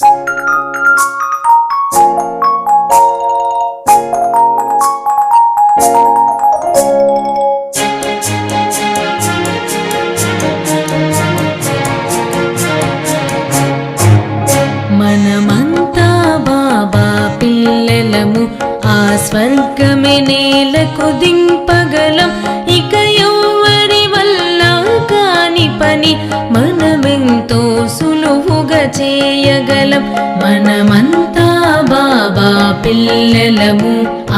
మనమంతా బాబా పిల్లలము, ఆ స్వర్గమే నేలకు దింపగలం. ఇక ఎవ్వరి వల్ల కాని పని మనమెంతో సులువుగా చేయగలం. మనమంతా బాబా పిల్లలము,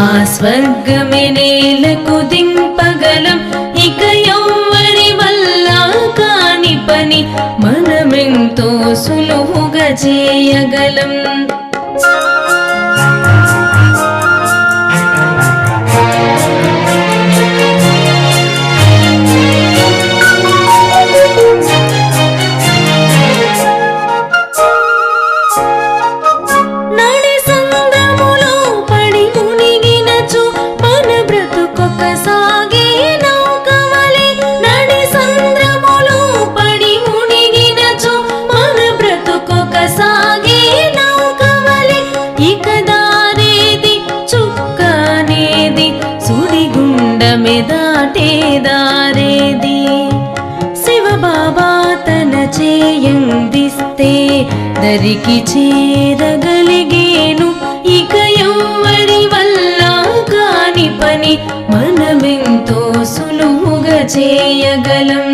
ఆ స్వర్గమే నేలకు దింపగలం. ఇక ఎవ్వరి వల్ల కాని పని మనమెంతో సులువుగా చేయగలం. దాటేదారేది శివబాబా తన చేయందిస్తే దరికి చేరగలిగేను. ఇక ఎవ్వరి వల్ల కాని పని మనమెంతో సులువుగా చేయగలం.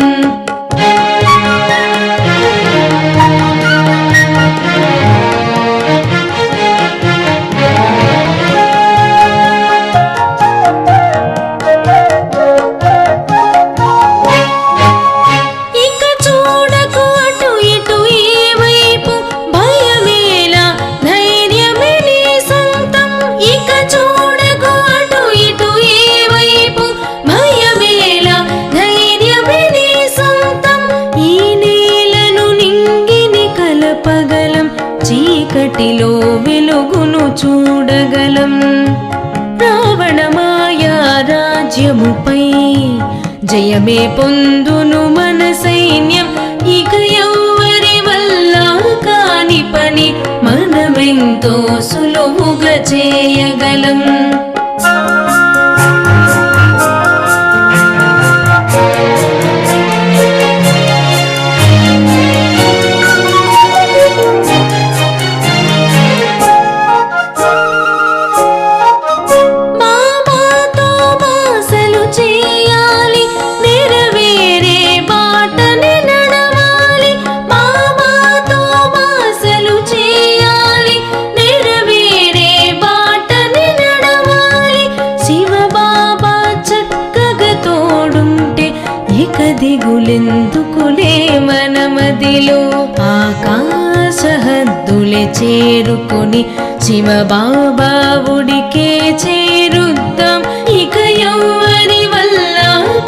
చీకటిలో వెలుగును చూడగలం. రావణ మాయా రాజ్యముపై జయమే పొందును మన సైన్యం. ఇక ఎవ్వరి వల్ల కాని పని మనమెంతో సులువుగా చేయగలం. దిగులెందుకులే మనమదిలో ఆకాశ హద్దులే చేరుకొని శివబాబా ఉడికే చేరుద్దాం. ఇక ఎవ్వరి వల్ల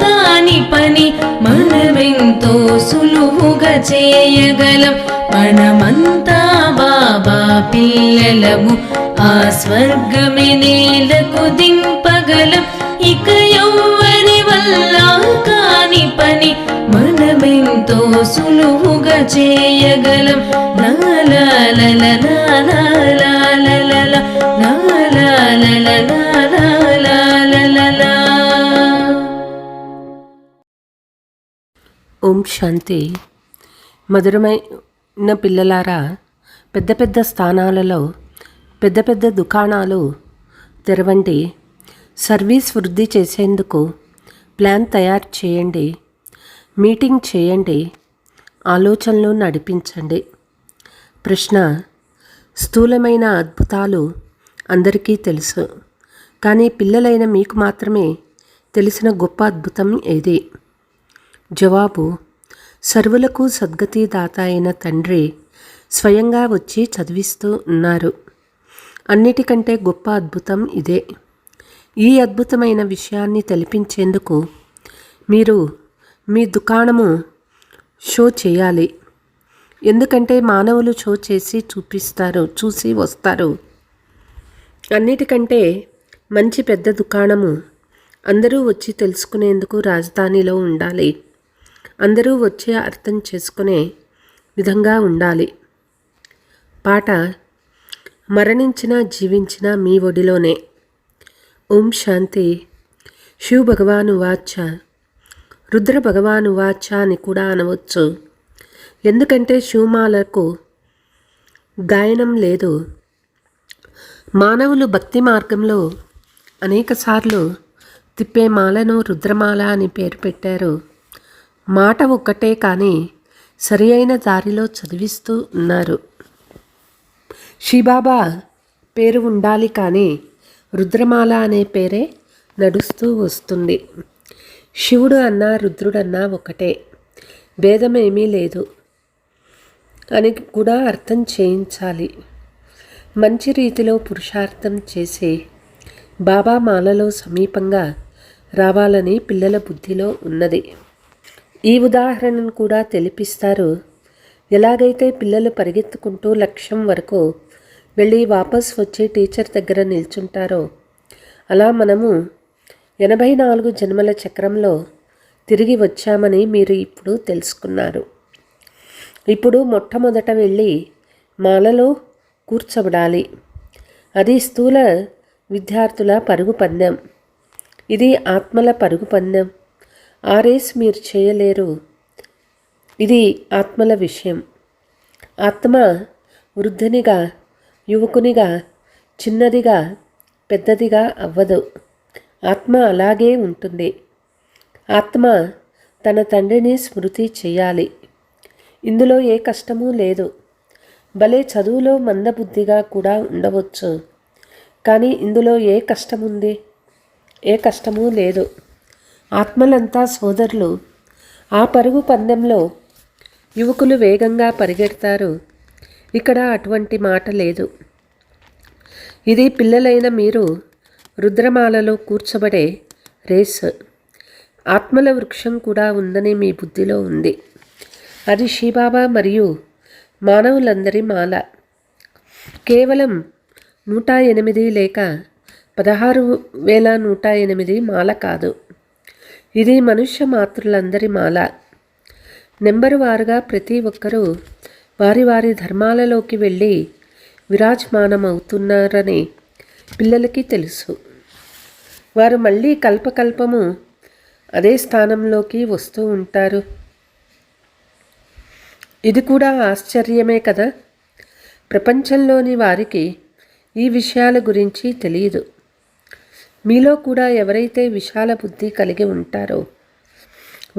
కాని పని మనమెంతో సులువుగా చేయగలం. మనమంతా బాబా పిల్లలము, ఆ స్వర్గమే నేలకు దింపగలం. ఇక ఎవ్వరి వల్ల కాని పని మనమెంతో సులువుగా చేయగలం. ఓం శాంతి. మధురమైన పిల్లలారా, పెద్ద పెద్ద స్థానాలలో పెద్ద పెద్ద దుకాణాలు తెరవండి. సర్వీస్ వృద్ధి చేసేందుకు ప్లాన్ తయారు చేయండి. మీటింగ్ చేయండి. ఆలోచనలు నడిపించండి. ప్రశ్న: స్థూలమైన అద్భుతాలు అందరికీ తెలుసు, కానీ పిల్లలైన మీకు మాత్రమే తెలిసిన గొప్ప అద్భుతం ఏది? జవాబు: సర్వులకు సద్గతి దాత అయిన తండ్రి స్వయంగా వచ్చి చదివిస్తూ ఉన్నారు. అన్నిటికంటే గొప్ప అద్భుతం ఇదే. ఈ అద్భుతమైన విషయాన్ని తెలిపించేందుకు మీరు మీ దుకాణము షో చేయాలి. ఎందుకంటే మానవులు షో చేసి చూసి వస్తారు. అన్నిటికంటే మంచి పెద్ద దుకాణము అందరూ వచ్చి తెలుసుకునేందుకు రాజధానిలో ఉండాలి. అందరూ వచ్చి అర్థం చేసుకునే విధంగా ఉండాలి. పాట మరణించినా జీవించినా మీ ఒడిలోనే. ఓం శాంతి. శివ భగవాను వాచ, రుద్ర భగవాను వాచ అని కూడా అనవచ్చు. ఎందుకంటే శివమాలకు గాయనం లేదు. మానవులు భక్తి మార్గంలో అనేకసార్లు తిప్పే మాలను రుద్రమాల అని పేరు పెట్టారు. మాట ఒక్కటే కానీ సరి అయిన దారిలో చదివిస్తూ ఉన్నారు. శివబాబా పేరు ఉండాలి కానీ రుద్రమాల అనే పేరే నడుస్తూ వస్తుంది. శివుడు అన్నా రుద్రుడన్నా ఒకటే, భేదమేమీ లేదు అని కూడా అర్థం చేయించాలి. మంచి రీతిలో పురుషార్థం చేసి బాబా మాలలో సమీపంగా రావాలని పిల్లల బుద్ధిలో ఉన్నది. ఈ ఉదాహరణను కూడా తెలిపిస్తారు. ఎలాగైతే పిల్లలు పరిగెత్తుకుంటూ లక్ష్యం వరకు వెళ్ళి వాపస్ వచ్చి టీచర్ దగ్గర నిల్చుంటారో అలా మనము 84 జన్మల చక్రంలో తిరిగి వచ్చామని మీరు ఇప్పుడు తెలుసుకున్నారు. ఇప్పుడు మొట్టమొదట వెళ్ళి మాలలో కూర్చోబడాలి. అది స్థూల విద్యార్థుల పరుగు పందెం. ఇది ఆత్మల పరుగు పందెం. ఆ రేస్ మీరు చేయలేరు. ఇది ఆత్మల విషయం. ఆత్మ వృద్ధునిగా, యువకునిగా, చిన్నదిగా, పెద్దదిగా అవ్వదు. ఆత్మ అలాగే ఉంటుంది. ఆత్మ తన తండ్రిని స్మృతి చేయాలి. ఇందులో ఏ కష్టమూ లేదు. భలే చదువులో మందబుద్ధిగా కూడా ఉండవచ్చు, కానీ ఇందులో ఏ కష్టముంది? ఏ కష్టమూ లేదు. ఆత్మలంతా సోదరులు. ఆ పరుగు పందెంలో యువకులు వేగంగా పరిగెడతారు. ఇక్కడ అటువంటి మాట లేదు. ఇది పిల్లలైన మీరు రుద్రమాలలో కూర్చోబడే రేస్. ఆత్మల వృక్షం కూడా ఉందని మీ బుద్ధిలో ఉంది. అది శివబాబా మరియు మానవులందరి మాల. కేవలం 108 లేక 16,108 మాల కాదు. ఇది మనుష్య మాతృలందరి మాల. నెంబరు వారుగా ప్రతి ఒక్కరూ వారి వారి ధర్మాలలోకి వెళ్ళి విరాజమానం అవుతున్నారని పిల్లలకి తెలుసు. వారు మళ్ళీ కల్పకల్పము అదే స్థానంలోకి వస్తూ ఉంటారు. ఇది కూడా ఆశ్చర్యమే కదా. ప్రపంచంలోని వారికి ఈ విషయాల గురించి తెలియదు. మీలో కూడా ఎవరైతే విశాల బుద్ధి కలిగి ఉంటారో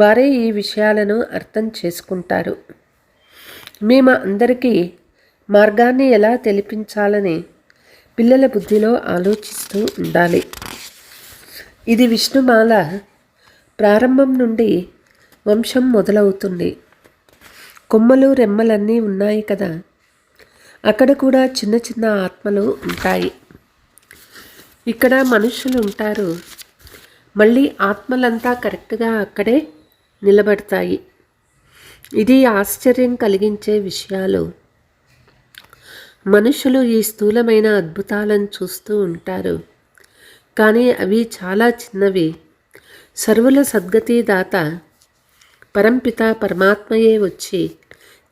వారే ఈ విషయాలను అర్థం చేసుకుంటారు. మేము అందరికీ మార్గాన్ని ఎలా తెలిపించాలని పిల్లల బుద్ధిలో ఆలోచిస్తూ ఉండాలి. ఇది విష్ణుమాల. ప్రారంభం నుండి వంశం మొదలవుతుంది. కొమ్మలు రెమ్మలన్నీ ఉన్నాయి కదా, అక్కడ కూడా చిన్న చిన్న ఆత్మలు ఉంటాయి. ఇక్కడ మనుషులు ఉంటారు. మళ్ళీ ఆత్మలంతా కరెక్ట్గా అక్కడే నిలబడతాయి. ఇది ఆశ్చర్యం కలిగించే విషయాలు. మనుషులు ఈ స్థూలమైన అద్భుతాలను చూస్తూ ఉంటారు, కానీ అవి చాలా చిన్నవి. సర్వుల సద్గతి దాత పరంపిత పరమాత్మయే వచ్చి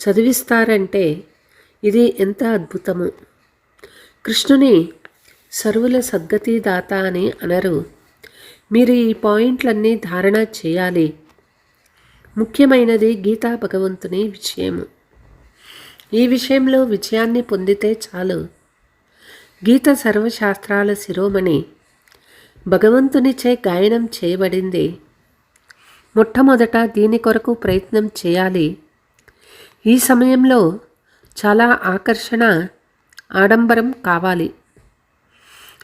చదివిస్తారంటే ఇది ఎంత అద్భుతము. కృష్ణుని సర్వుల సద్గతి దాత అని అనరు. మీరు ఈ పాయింట్లన్నీ ధారణ చేయాలి. ముఖ్యమైనది గీతా భగవంతుని విషయము. ఈ విషయంలో విజయాన్ని పొందితే చాలు. గీత సర్వశాస్త్రాల శిరోమణి భగవంతునిచే గాయనం చేయబడింది. మొట్టమొదట దీని కొరకు ప్రయత్నం చేయాలి. ఈ సమయంలో చాలా ఆకర్షణ, ఆడంబరం కావాలి.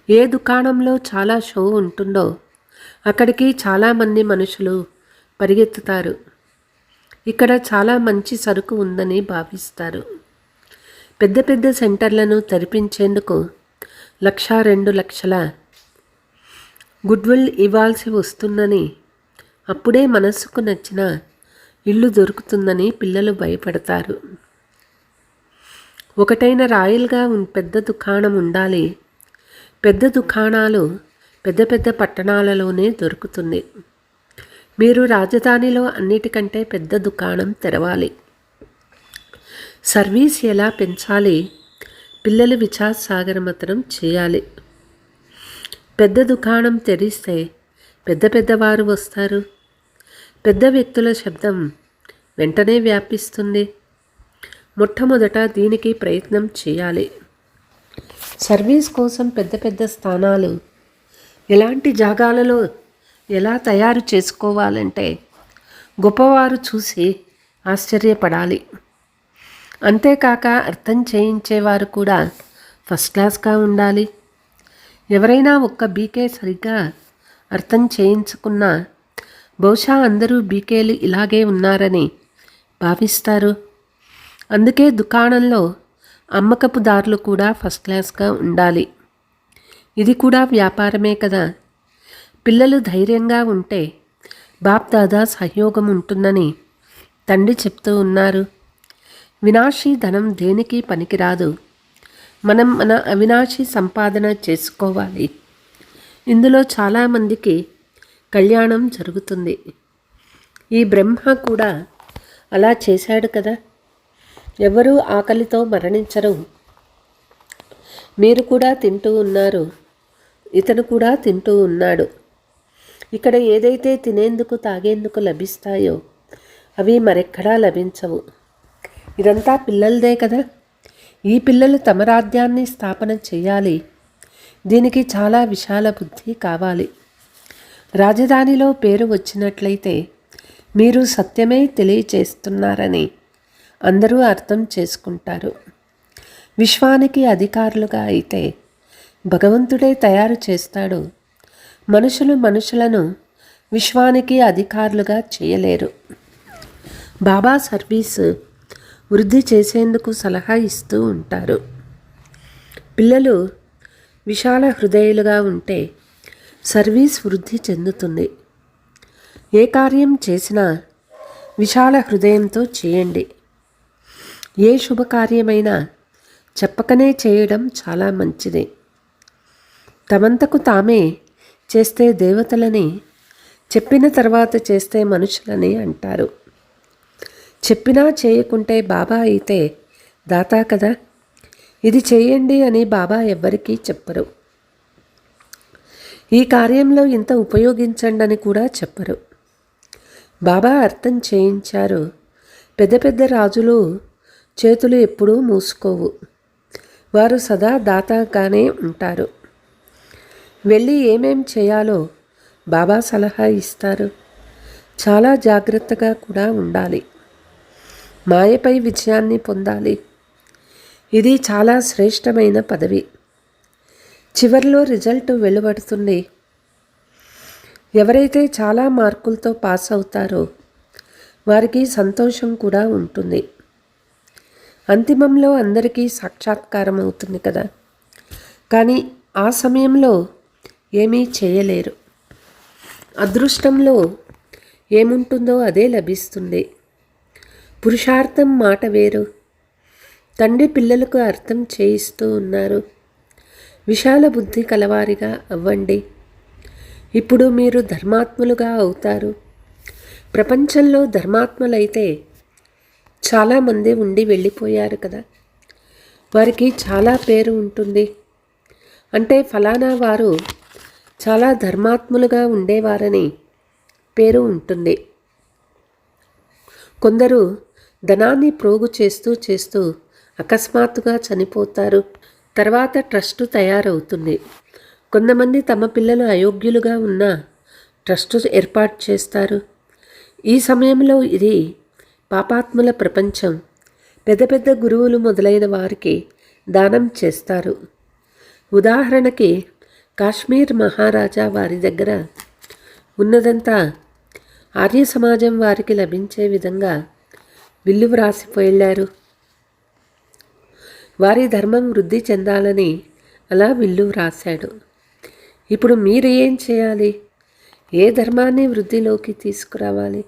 ఏ దుకాణంలో చాలా షో ఉంటుందో అక్కడికి చాలామంది మనుషులు పరిగెత్తుతారు. ఇక్కడ చాలా మంచి సరుకు ఉందని భావిస్తారు. పెద్ద పెద్ద సెంటర్లను తెరిపించేందుకు 1,00,000, 2 లక్షల గుడ్విల్ ఇవ్వాల్సి వస్తుందని, అప్పుడే మనస్సుకు నచ్చిన ఇల్లు దొరుకుతుందని పిల్లలు భయపడతారు. ఒకటైన రాయల్గా పెద్ద దుకాణం ఉండాలి. పెద్ద దుకాణాలు పెద్ద పెద్ద పట్టణాలలోనే దొరుకుతుంది. మీరు రాజధానిలో అన్నిటికంటే పెద్ద దుకాణం తెరవాలి. సర్వీస్ ఎలా పెంచాలి పిల్లలు విచార సాగరమతనం చేయాలి. పెద్ద దుకాణం తెరిస్తే పెద్ద పెద్దవారు వస్తారు. పెద్ద వ్యక్తుల శబ్దం వెంటనే వ్యాపిస్తుంది. మొట్టమొదట దీనికి ప్రయత్నం చేయాలి. సర్వీస్ కోసం పెద్ద పెద్ద స్థానాలు ఎలాంటి జాగాలలో ఎలా తయారు చేసుకోవాలంటే గొప్పవారు చూసి ఆశ్చర్యపడాలి. అంతేకాక అర్థం చేయించేవారు కూడా ఫస్ట్ క్లాస్గా ఉండాలి. ఎవరైనా ఒక్క బీకే సరిగ్గా అర్థం చేయించుకున్నా బహుశా అందరూ బీకేలు ఇలాగే ఉన్నారని భావిస్తారు. అందుకే దుకాణంలో అమ్మకపు దారులు కూడా ఫస్ట్ క్లాస్గా ఉండాలి. ఇది కూడా వ్యాపారమే కదా. పిల్లలు ధైర్యంగా ఉంటే బాప్ దాదా సహయోగం ఉంటుందని తండ్రి చెప్తూ ఉన్నారు. వినాశీ ధనం దేనికి పనికిరాదు. మనం మన అవినాశీ సంపాదన చేసుకోవాలి. ఇందులో చాలామందికి కళ్యాణం జరుగుతుంది. ఈ బ్రహ్మ కూడా అలా చేశాడు కదా. ఎవరూ ఆకలితో మరణించరు. మీరు కూడా తింటూ ఉన్నారు. ఇతను కూడా తింటూ ఉన్నాడు. ఇక్కడ ఏదైతే తినేందుకు తాగేందుకు లభిస్తాయో అవి మరెక్కడా లభించవు. ఇదంతా పిల్లలదే కదా. ఈ పిల్లలు తమ రాజ్యాన్ని స్థాపన చేయాలి. దీనికి చాలా విశాల బుద్ధి కావాలి. రాజధానిలో పేరు వచ్చినట్లయితే మీరు సత్యమే తెలియచేస్తున్నారని అందరూ అర్థం చేసుకుంటారు. విశ్వానికి అధికారులుగా అయితే భగవంతుడే తయారు చేస్తాడు. మనుషులను విశ్వానికి అధికారులుగా చేయలేరు. బాబా సర్వీసు వృద్ధి చేసేందుకు సలహా ఇస్తూ ఉంటారు. పిల్లలు విశాల హృదయులుగా ఉంటే సర్వీస్ వృద్ధి చెందుతుంది. ఏ కార్యం చేసినా విశాల హృదయంతో చేయండి. ఏ శుభకార్యమైనా చెప్పకనే చేయడం చాలా మంచిది. తమంతకు తామే చేస్తే దేవతలని, చెప్పిన తర్వాత చేస్తే మనుషులని అంటారు. చెప్పినా చేయకుంటే బాబా అయితే దాతా కదా. ఇది చేయండి అని బాబా ఎవ్వరికీ చెప్పరు. ఈ కార్యంలో ఇంత ఉపయోగించండి అని కూడా చెప్పరు. బాబా అర్థం చేయించారు. పెద్ద పెద్ద రాజులు చేతులు ఎప్పుడూ మూసుకోవు. వారు సదా దాతాగానే ఉంటారు. వెళ్ళి ఏమేం చేయాలో బాబా సలహా ఇస్తారు. చాలా జాగ్రత్తగా కూడా ఉండాలి. మాయపై విజయాన్ని పొందాలి. ఇది చాలా శ్రేష్టమైన పదవి. చివరిలో రిజల్ట్ వెలువడుతుంది. ఎవరైతే చాలా మార్కులతో పాస్ అవుతారో వారికి సంతోషం కూడా ఉంటుంది. అంతిమంలో అందరికీ సాక్షాత్కారం అవుతుంది కదా. కానీ ఆ సమయంలో ఏమీ చేయలేరు. అదృష్టంలో ఏముంటుందో అదే లభిస్తుంది. పురుషార్థం మాట వేరు. తండ్రి పిల్లలకు అర్థం చేయిస్తూ ఉన్నారు. విశాల బుద్ధి కలవారిగా అవ్వండి. ఇప్పుడు మీరు ధర్మాత్ములుగా అవుతారు. ప్రపంచంలో ధర్మాత్ములైతే చాలామంది ఉండి వెళ్ళిపోయారు కదా. వారికి చాలా పేరు ఉంటుంది. అంటే ఫలానా వారు చాలా ధర్మాత్ములుగా ఉండేవారని పేరు ఉంటుంది. కొందరు ధనాన్ని ప్రోగు చేస్తూ చేస్తూ అకస్మాత్తుగా చనిపోతారు. తర్వాత ట్రస్టు తయారవుతుంది. కొంతమంది తమ పిల్లలు అయోగ్యులుగా ఉన్న ట్రస్టు ఏర్పాటు చేస్తారు. ఈ సమయంలో ఇది పాపాత్ముల ప్రపంచం. పెద్ద పెద్ద గురువులు మొదలైన వారికి దానం చేస్తారు. ఉదాహరణకి కాశ్మీర్ మహారాజా వారి దగ్గర ఉన్నదంతా ఆర్య సమాజం వారికి లభించే విధంగా విల్లు వ్రాసిపోయారు. వారి ధర్మం వృద్ధి చెందాలని అలా విల్లు వ్రాశాడు. ఇప్పుడు మీరు ఏం చేయాలి? ఏ ధర్మాన్ని వృద్ధిలోకి తీసుకురావాలి?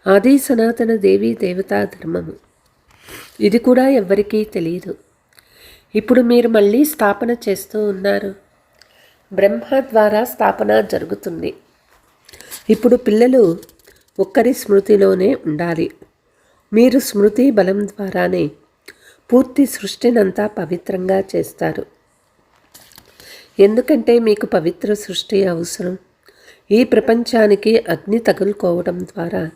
ఆది సనాతన దేవీ దేవతా ధర్మము. ఇది కూడా ఎవ్వరికీ తెలియదు. ఇప్పుడు మీరు మళ్ళీ స్థాపన చేస్తూ ఉన్నారు. బ్రహ్మ ద్వారా స్థాపన జరుగుతుంది. ఇప్పుడు పిల్లలు ఒక్కరి స్మృతిలోనే ఉండాలి. మీరు స్మృతి బలం ద్వారానే పూర్తి సృష్టినంతా పవిత్రంగా చేస్తారు. ఎందుకంటే మీకు పవిత్ర సృష్టి అవసరం. ఈ ప్రపంచానికి అగ్ని తగులుకోవడం ద్వారా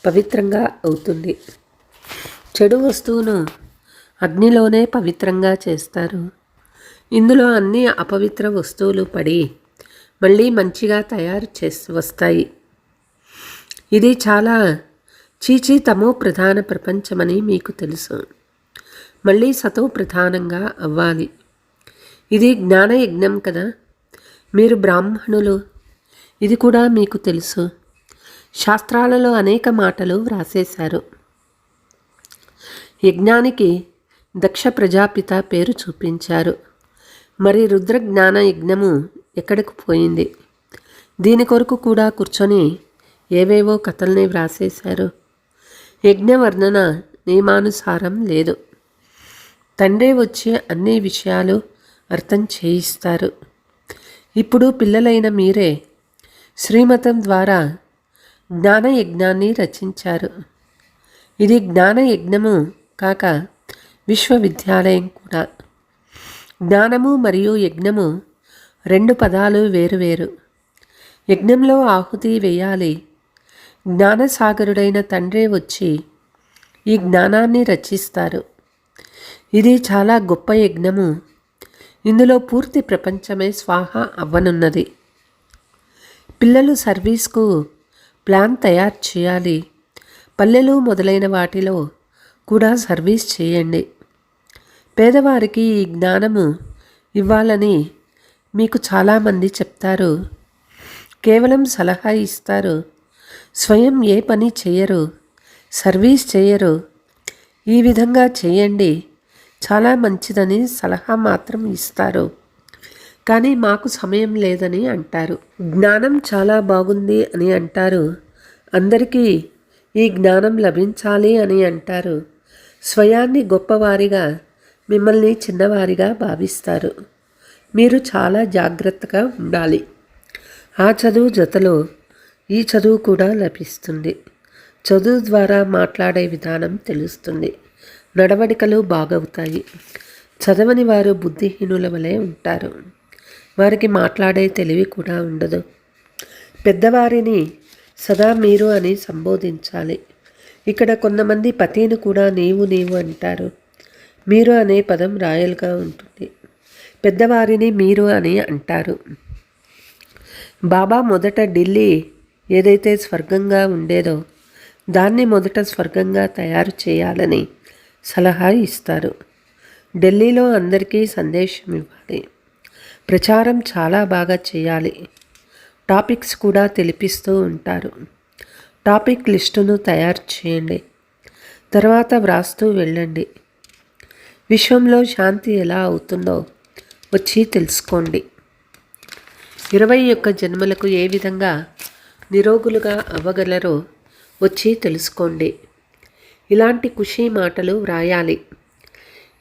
పవిత్రంగా అవుతుంది. చెడు వస్తువును అగ్నిలోనే పవిత్రంగా చేస్తారు. ఇందులో అన్ని అపవిత్ర వస్తువులు పడి మళ్ళీ మంచిగా తయారు వస్తాయి. ఇది చాలా తమో ప్రధాన ప్రపంచమని మీకు తెలుసు. మళ్ళీ సతో ప్రధానంగా అవ్వాలి. ఇది జ్ఞానయజ్ఞం కదా. మీరు బ్రాహ్మణులు, ఇది కూడా మీకు తెలుసు. శాస్త్రాలలో అనేక మాటలు వ్రాసేశారు. యజ్ఞానికి దక్ష ప్రజాపిత పేరు చూపించారు. మరి రుద్ర జ్ఞాన యజ్ఞము ఎక్కడికి పోయింది? దీని కొరకు కూడా కూర్చొని ఏవేవో కథల్ని వ్రాసేశారు. యజ్ఞ వర్ణన నియమానుసారం లేదు. తండ్రి వచ్చి అన్ని విషయాలు అర్థం చేయిస్తారు. ఇప్పుడు పిల్లలైన మీరే శ్రీమతం ద్వారా జ్ఞానయజ్ఞాన్ని రచించారు. ఇది జ్ఞానయజ్ఞము కాక విశ్వవిద్యాలయం కూడా. జ్ఞానము మరియు యజ్ఞము రెండు పదాలు వేరువేరు. యజ్ఞంలో ఆహుతి వేయాలి. జ్ఞానసాగరుడైన తండ్రి వచ్చి ఈ జ్ఞానాన్ని రచిస్తారు. ఇది చాలా గొప్ప యజ్ఞము. ఇందులో పూర్తి ప్రపంచమే స్వాహ అవ్వనున్నది. పిల్లలు సర్వీస్కు ప్లాన్ తయారు చేయాలి. పల్లెలు మొదలైన వాటిలో కూడా సర్వీస్ చేయండి. పేదవారికి ఈ జ్ఞానము ఇవ్వాలని మీకు చాలామంది చెప్తారు. కేవలం సలహా ఇస్తారు. స్వయం ఏ పని చేయరు, సర్వీస్ చేయరు. ఈ విధంగా చేయండి, చాలా మంచిదని సలహా మాత్రం ఇస్తారు. కానీ మాకు సమయం లేదని అంటారు. జ్ఞానం చాలా బాగుంది అని అంటారు. అందరికీ ఈ జ్ఞానం లభించాలి అని అంటారు. స్వయాన్ని గొప్పవారిగా, మిమ్మల్ని చిన్నవారిగా భావిస్తారు. మీరు చాలా జాగ్రత్తగా ఉండాలి. ఆ చదువు జతలో ఈ చదువు కూడా లభిస్తుంది. చదువు ద్వారా మాట్లాడే విధానం తెలుస్తుంది. నడవడికలు బాగవుతాయి. చదవని వారు బుద్ధిహీనుల వలె ఉంటారు. వారికి మాట్లాడే తెలివి కూడా ఉండదు. పెద్దవారిని సదా మీరు అని సంబోధించాలి. ఇక్కడ కొంతమంది పతిని కూడా నీవు అంటారు. మీరు అనే పదం రాయల్గా ఉంటుంది. పెద్దవారిని మీరు అని అంటారు. బాబా మొదట ఢిల్లీ ఏదైతే స్వర్గంగా ఉండేదో దాన్ని మొదట స్వర్గంగా తయారు చేయాలని సలహా ఇస్తారు. ఢిల్లీలో అందరికీ సందేశం ఇవ్వాలి. ప్రచారం చాలా బాగా చేయాలి. టాపిక్స్ కూడా తెలిపిస్తూ ఉంటారు. టాపిక్ లిస్టును తయారు చేయండి. తర్వాత వ్రాస్తూ వెళ్ళండి. విశ్వంలో శాంతి ఎలా అవుతుందో వచ్చి తెలుసుకోండి. 21 జన్మలకు ఏ విధంగా నిరోగులుగా అవ్వగలరో వచ్చి తెలుసుకోండి. ఇలాంటి ఖుషీ మాటలు వ్రాయాలి.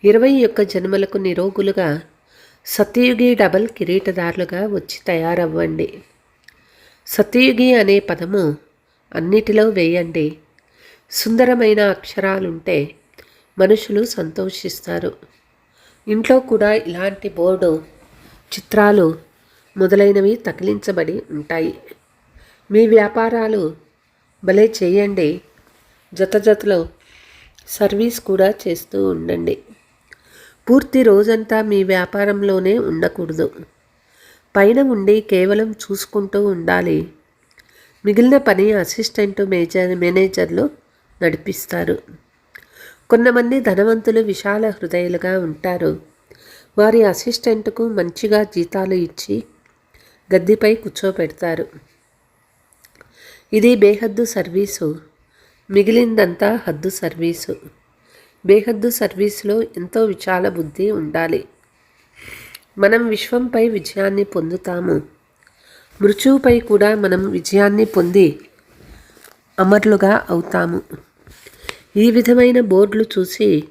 21 జన్మలకు నిరోగులుగా సత్యయుగి డబల్ కిరీటదారులుగా వచ్చి తయారవ్వండి. సత్యయుగి అనే పదము అన్నిటిలో వేయండి. సుందరమైన అక్షరాలుంటే మనుషులు సంతోషిస్తారు. ఇంట్లో కూడా ఇలాంటి బోర్డు, చిత్రాలు మొదలైనవి తగిలించబడి ఉంటాయి. మీ వ్యాపారాలు భలే చేయండి. జతలో సర్వీస్ కూడా చేస్తూ ఉండండి. పూర్తి రోజంతా మీ వ్యాపారంలోనే ఉండకూడదు. పైన ఉండి కేవలం చూసుకుంటూ ఉండాలి. మిగిలిన పని అసిస్టెంట్ మేనేజర్లు నడిపిస్తారు. కొంతమంది ధనవంతులు విశాల హృదయాలుగా ఉంటారు. వారి అసిస్టెంట్కు మంచిగా జీతాలు ఇచ్చి గద్దెపై కూర్చోపెడతారు. ఇది బేహద్దు సర్వీసు. మిగిలిందంతా హద్దు సర్వీసు. బేహద్దు సర్వీసులో ఎంతో విశాల బుద్ధి ఉండాలి. మనం విశ్వంపై విజయాన్ని పొందుతాము. మృత్యువుపై కూడా మనం విజయాన్ని పొంది అమరులుగా అవుతాము. ఈ విధమైన బోర్డులు చూసి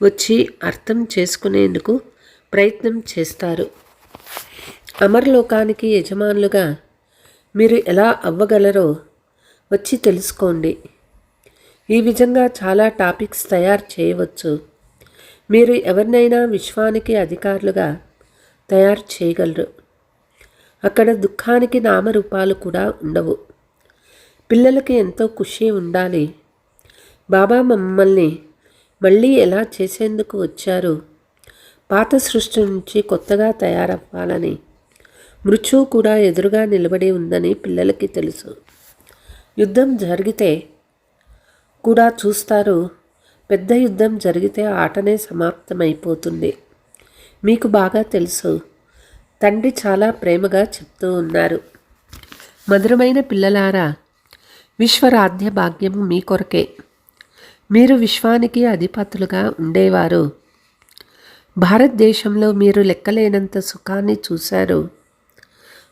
వచ్చి అర్థం చేసుకునేందుకు ప్రయత్నం చేస్తారు. అమరలోకానికి యజమానులుగా మీరు ఎలా అవ్వగలరో వచ్చి తెలుసుకోండి. ఈ విధంగా చాలా టాపిక్స్ తయారు చేయవచ్చు. మీరు ఎవరినైనా విశ్వానికి అధికారులుగా తయారు చేయగలరు. అక్కడ దుఃఖానికి నామరూపాలు కూడా ఉండవు. పిల్లలకి ఎంతో ఖుషి ఉండాలి. బాబా మమ్మల్ని మళ్ళీ ఎలా చేసేందుకు వచ్చారు? పాత సృష్టి నుంచి కొత్తగా తయారవ్వాలని. మృత్యువు కూడా ఎదురుగా నిలబడి ఉందని పిల్లలకి తెలుసు. యుద్ధం జరిగితే కూడా చూస్తారు. పెద్ద యుద్ధం జరిగితే ఆటనే సమాప్తమైపోతుంది. మీకు బాగా తెలుసు. తండ్రి చాలా ప్రేమగా చెప్తూ ఉన్నారు. మధురమైన పిల్లలారా, విశ్వరాధ్య భాగ్యం మీ కొరకే. మీరు విశ్వానికి అధిపతులుగా ఉండేవారు. భారతదేశంలో మీరు లెక్కలేనంత సుఖాన్ని చూశారు.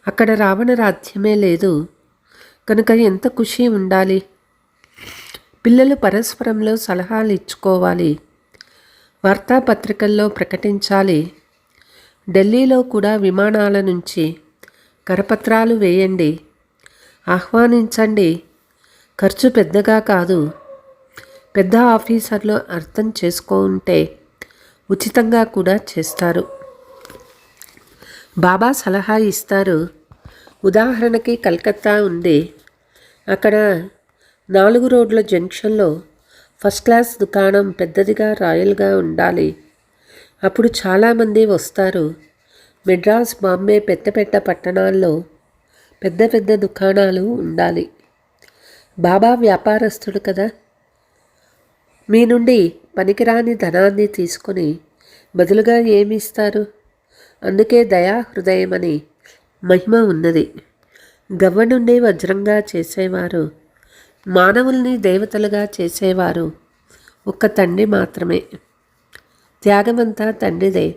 అక్కడ రావణ రాజ్యమే లేదు కనుక ఎంత ఖుషి ఉండాలి. పిల్లలు పరస్పరంలో సలహాలు ఇచ్చుకోవాలి. వార్తాపత్రికల్లో ప్రకటించాలి. ఢిల్లీలో కూడా విమానాల నుంచి కరపత్రాలు వేయండి. ఆహ్వానించండి. ఖర్చు పెద్దగా కాదు. పెద్ద ఆఫీసర్లు అర్థం చేసుకుంటే ఉచితంగా కూడా చేస్తారు. బాబా సలహా ఇస్తారు. ఉదాహరణకి కలకత్తా ఉంది. అక్కడ 4 రోడ్ల జంక్షన్లో ఫస్ట్ క్లాస్ దుకాణం పెద్దదిగా రాయల్గా ఉండాలి. అప్పుడు చాలామంది వస్తారు. మెడ్రాస్, బాంబే పెద్ద పట్టణాల్లో పెద్ద పెద్ద దుకాణాలు ఉండాలి. బాబా వ్యాపారస్తుడు కదా. మీ నుండి పనికిరాని ధనాన్ని తీసుకొని బదులుగా ఏమి ఇస్తారు? అందుకే దయా హృదయమని మహిమ ఉన్నది. గవ్వ నుండి వజ్రంగా చేసేవారు, మానవుల్ని దేవతలుగా చేసేవారు ఒక్క తండ్రి మాత్రమే. త్యాగమంతా తండ్రిదే.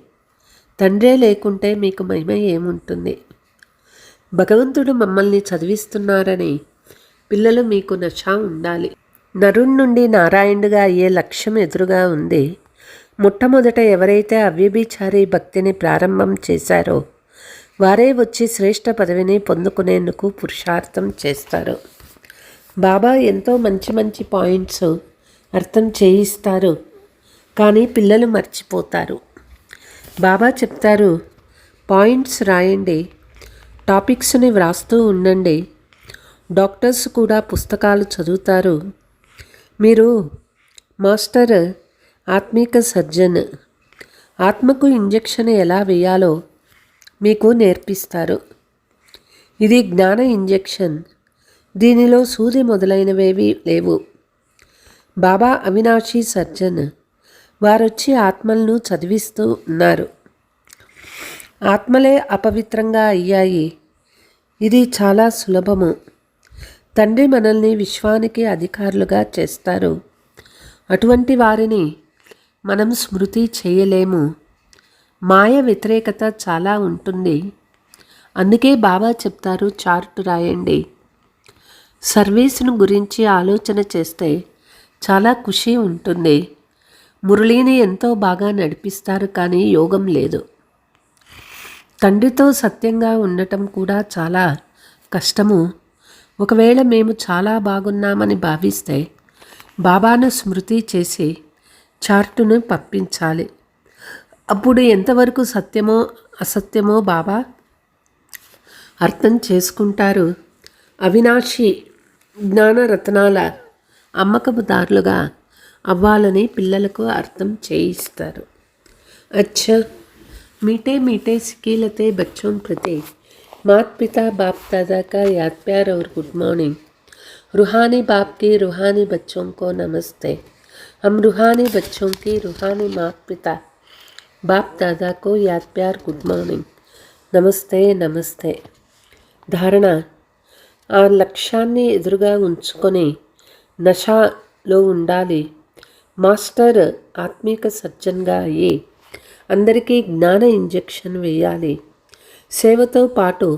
తండ్రే లేకుంటే మీకు మహిమ ఏముంటుంది? భగవంతుడు మమ్మల్ని చదివిస్తున్నారని పిల్లలు మీకు నష ఉండాలి. నరుణ్ నుండి నారాయణుడిగా అయ్యే లక్ష్యం ఎదురుగా ఉంది. మొట్టమొదట ఎవరైతే అవ్యభిచారి భక్తిని ప్రారంభం చేశారో వారే వచ్చి శ్రేష్ఠ పదవిని పొందుకునేందుకు పురుషార్థం చేస్తారు. బాబా ఎంతో మంచి మంచి పాయింట్స్ అర్థం చేయిస్తారు, కానీ పిల్లలు మర్చిపోతారు. బాబా చెప్తారు, పాయింట్స్ రాయండి, టాపిక్స్ని వ్రాస్తూ ఉండండి. డాక్టర్స్ కూడా పుస్తకాలు చదువుతారు. మీరు మాస్టర్ ఆత్మిక సర్జన్. ఆత్మకు ఇంజెక్షన్ ఎలా వేయాలో మీకు నేర్పిస్తారు. ఇది జ్ఞాన ఇంజెక్షన్. దీనిలో సూది మొదలైనవేవి లేవు. బాబా అవినాశీ సర్జన్. వారొచ్చి ఆత్మలను చదివిస్తూ ఉన్నారు. ఆత్మలే అపవిత్రంగా అయ్యాయి. ఇది చాలా సులభము. తండ్రి మనల్ని విశ్వానికి అధికారులుగా చేస్తారు. అటువంటి వారిని మనం స్మృతి చేయలేము. మాయ వ్యతిరేకత చాలా ఉంటుంది. అందుకే బాబా చెప్తారు, చార్టు రాయండి. సర్వీస్ను గురించి ఆలోచన చేస్తే చాలా ఖుషి ఉంటుంది. మురళిని ఎంతో బాగా నడిపిస్తారు, కానీ యోగం లేదు. తండ్రితో సత్యంగా ఉండటం కూడా చాలా కష్టము. ఒకవేళ మేము చాలా బాగున్నామని భావిస్తే బాబాను స్మృతి చేసి చార్టును పంపించాలి. అప్పుడు ఎంతవరకు సత్యమో అసత్యమో బాబా అర్థం చేసుకుంటారు. అవినాశి జ్ఞానరత్నాల అమ్మకపుదారులుగా అవ్వాలని పిల్లలకు అర్థం చేయిస్తారు. अच्छा, मीठे मीठे सिकीलते बच्चों प्रति माता पिता बाप दादा का याद प्यार और गुड मॉर्निंग. रूहानी बाप की रूहानी बच्चों को नमस्ते. हम रूहानी बच्चों की रूहानी माता पिता बाप दादा को याद प्यार गुड मॉर्निंग. నమస్తే నమస్తే. ధారణ: ఆ లక్ష్యాన్ని ఎదురుగా ఉంచుకొని నషాలో ఉండాలి. మాస్టర్ ఆత్మిక సర్జన్గా అయ్యి అందరికీ జ్ఞాన ఇంజెక్షన్ వేయాలి. సేవతో పాటు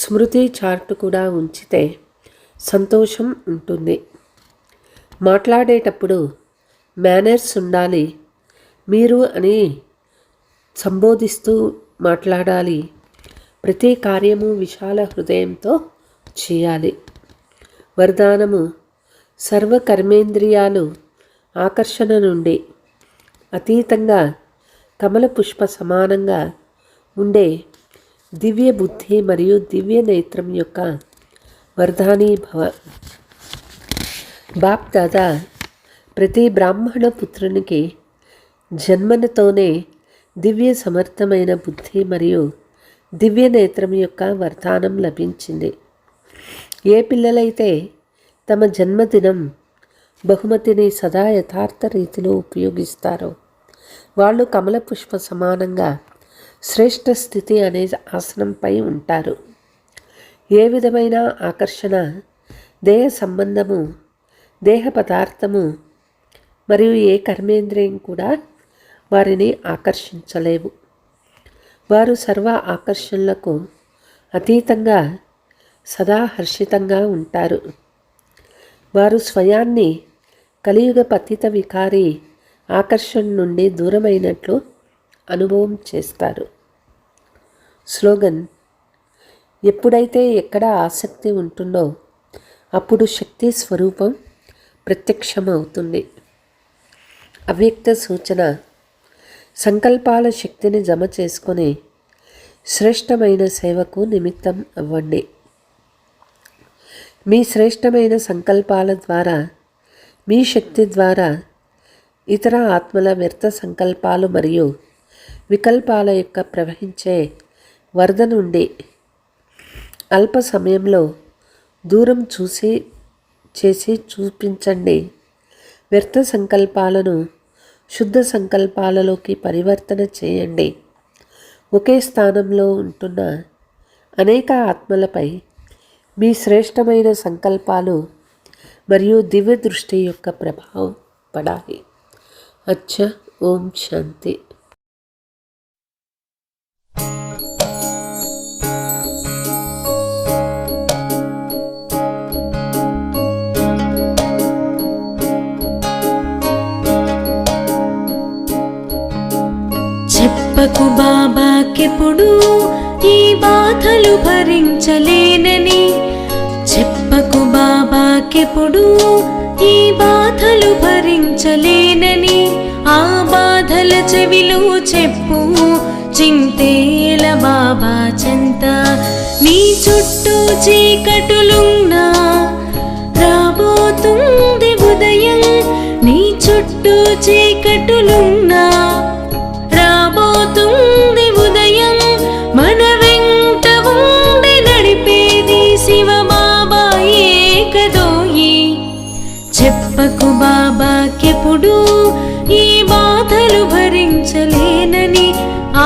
స్మృతి చార్టు కూడా ఉంచితే సంతోషం ఉంటుంది. మాట్లాడేటప్పుడు మేనర్స్ ఉండాలి. మీరు అని సంబోధిస్తూ మాట్లాడాలి. ప్రతి కార్యము విశాల హృదయంతో చేయాలి. వరదానము: సర్వ కర్మేంద్రియాలు ఆకర్షణ నుండి అతీతంగా కమల పుష్ప సమానంగా ఉండే దివ్య బుద్ధి మరియు దివ్య నేత్రం యొక్క వర్ధానీ భవ. బాప్ దాదా ప్రతి బ్రాహ్మణ పుత్రునికి జన్మనతోనే దివ్య సమర్థమైన బుద్ధి మరియు దివ్య నేత్రం యొక్క వరదానం లభించింది. ఏ పిల్లలైతే తమ జన్మదినం బహుమతిని సదా యథార్థ రీతిలో ఉపయోగిస్తారో వాళ్ళు కమల పుష్ప సమానంగా శ్రేష్ఠ స్థితి అనే ఆసనంపై ఉంటారు. ఏ విధమైన ఆకర్షణ, దేహ సంబంధము, దేహ పదార్థము మరియు ఏ కర్మేంద్రియం కూడా వారిని ఆకర్షించలేవు. వారు సర్వ ఆకర్షణలకు అతీతంగా సదా హర్షితంగా ఉంటారు. వారు స్వయాన్ని కలియుగ పతిత వికారి ఆకర్షణ నుండి దూరమైనట్లు అనుభవం చేస్తారు. స్లోగన్: ఎప్పుడైతే ఎక్కడ ఆసక్తి ఉంటుందో అప్పుడు శక్తి స్వరూపం ప్రత్యక్షమవుతుంది. అవ్యక్త సూచన: సంకల్పాల శక్తిని జమ చేసుకొని శ్రేష్టమైన సేవకు నిమిత్తం అవ్వండి. మీ శ్రేష్టమైన సంకల్పాల ద్వారా, మీ శక్తి ద్వారా ఇతర ఆత్మల వ్యర్థ సంకల్పాలు మరియు వికల్పాల యొక్క ప్రవహించే వరద నుండి అల్ప సమయంలో దూరం చేసి చూపించండి. వ్యర్థ సంకల్పాలను శుద్ధ సంకల్పాలలోకి పరివర్తన చేయండి. ఒకే స్థానంలో ఉంటున్న అనేక ఆత్మలపై మీ శ్రేష్టమైన సంకల్పాలు మరియు దివ్య దృష్టి యొక్క ప్రభావం పడాలి. అచ్చా. ఓం శాంతి. చెప్పకు బాబాకెప్పుడు ఈ బాధలు భరించలేనని, చెప్పకు బాబాకెప్పుడు ఈ బాధలు భరించలేనని, ఆ బాధల చెవిలో చెప్పు చింతేల బాబా చెంత. నీ చుట్టూ చీకటులున్నా రాబోతుంది ఉదయం, నీ చుట్టూ చీకటులున్నా రాబోతుంది ఉదయం. మన వెంట ఉండి నడిపేది శివ బాబా ఏకదోయి. చెప్పకు బాబాకెప్పుడు ఈ బాధలు భరించలేనని,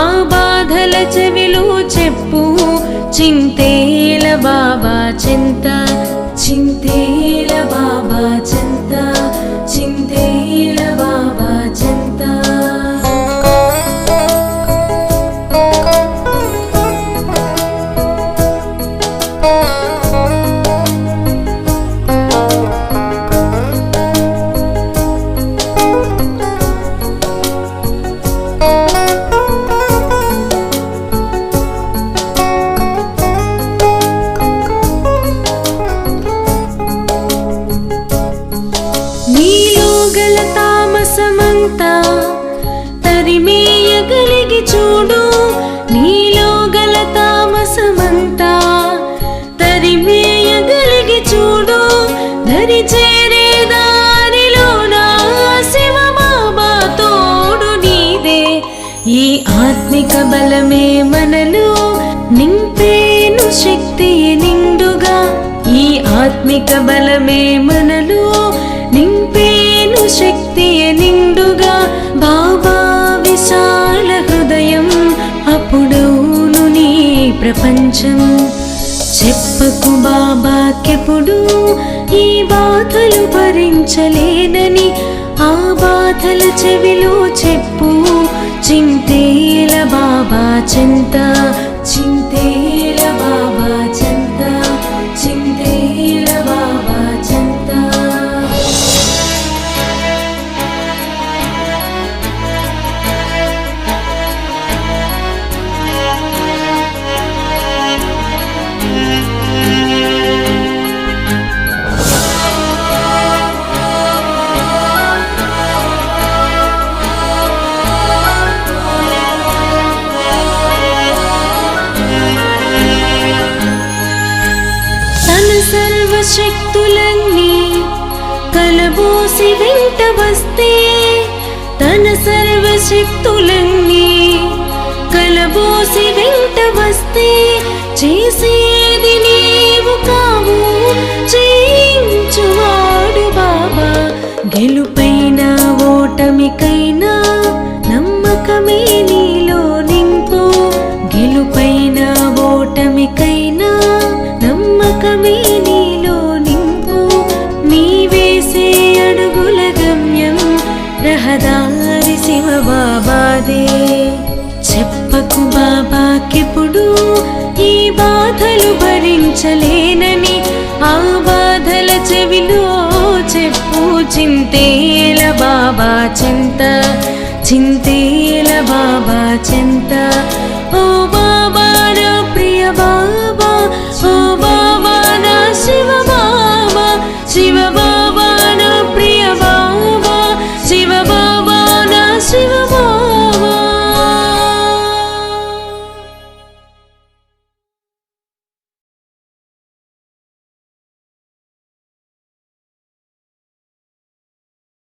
ఆ బాధల చెవిలో చెప్పు చింతేల బాబా చింత. చింతేల బాబా చింత, చింతేల బాబా చింత. నీలో గల తామసమంతా తరిమేయగలిగి చూడు, నీలో గల తామసమంతా తరిమేయగలిగి చూడు. దరి చేరే దారిలో నా శివ బాబా తోడు నీదే. ఈ ఆత్మిక బలమే మనలో నింపేను శక్తి నిండుగా, ఈ ఆత్మిక బలమే మనలో నింపేను శక్తి నిండుగా. బాబా విశాల హృదయం అప్పుడవును నీ ప్రపంచం. చెప్పకు బాబాకెప్పుడు ఈ బాధలు భరించలేనని, ఆ బాధల చెవిలో చెప్పు చింతేల బాబా చింత. చింతేల బాబా చింత, చింతేల బాబా చింత. సర్వశక్తులన్నీ కలబోసి వెంట వస్తే, తన సర్వశక్తులన్నీ కలబోసి వెంట వస్తే, చేసేది నీవు కావు చేయించువాడు బాబా. గెలుపైనా ఓటమికైనా నమ్మకమే నీలో నింపు, గెలుపైనా ఓటమికైనా నమ్మకమే నీలో నింపు. నీ వేసే అడుగుల గమ్యం రహదారి శివ బాబాదే. చెప్పకు బాబాకెప్పుడు ఈ బాధలు భరించలేనని, ఆ బాధల చెవిలో చెప్పు చింతేల బాబా చెంత, చింతేల బాబా చెంత.